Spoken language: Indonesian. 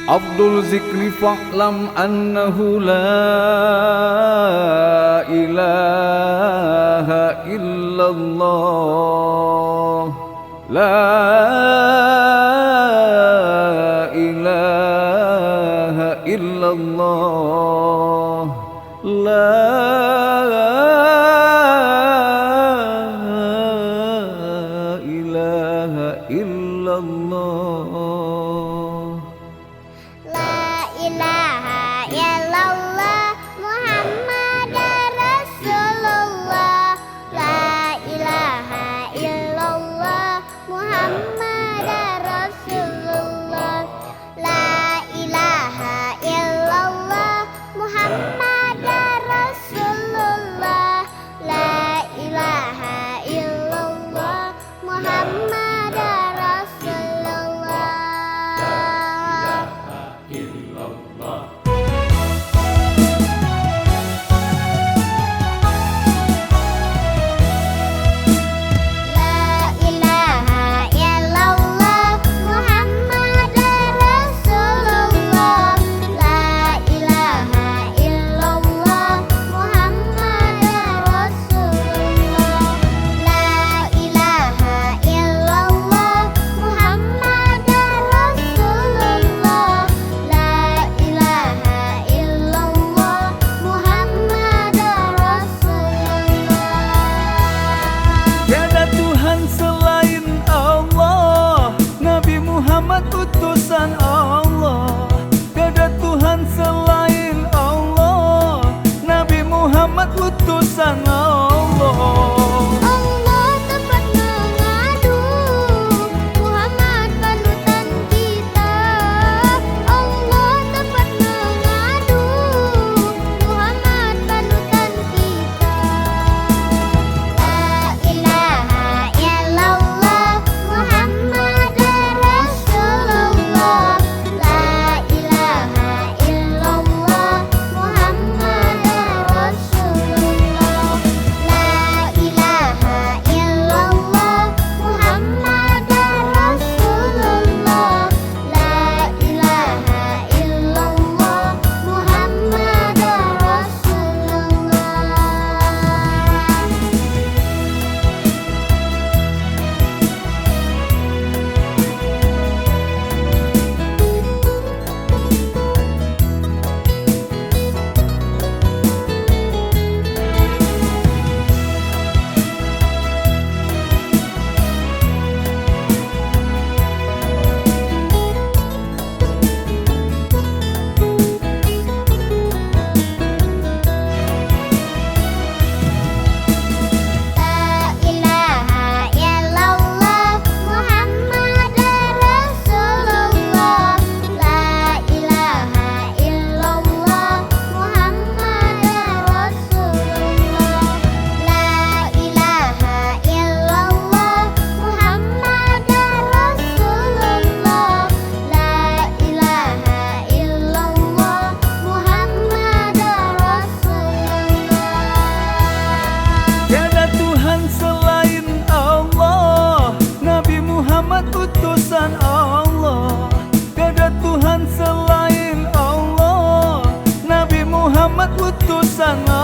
Abdul zikri fa'lam annahu la ilaha illallah, la ilaha illallah, la ilaha illallah. Ilaha illallah Muhammadar Rasulullah, la ilaha illallah Muhammadar Rasulullah, la ilaha illallah Muhammadar Rasulullah, la ilaha illallah Muhammadar Rasulullah. Utusan Allah, tiada Tuhan selain Allah. Nabi Muhammad utusan Allah. Allah tempat mengadu, Muhammad panutan kita. Allah tempat mengadu, Muhammad panutan kita. La ilaha illallah Muhammadar Rasulullah, la ilaha illallah Muhammadar Rasulullah, la ilaha illallah Muhammadar Rasulullah, la ilaha illallah Muhammadar Utusan Allah, tiada Tuhan selain Allah. Nabi Muhammad utusan Allah.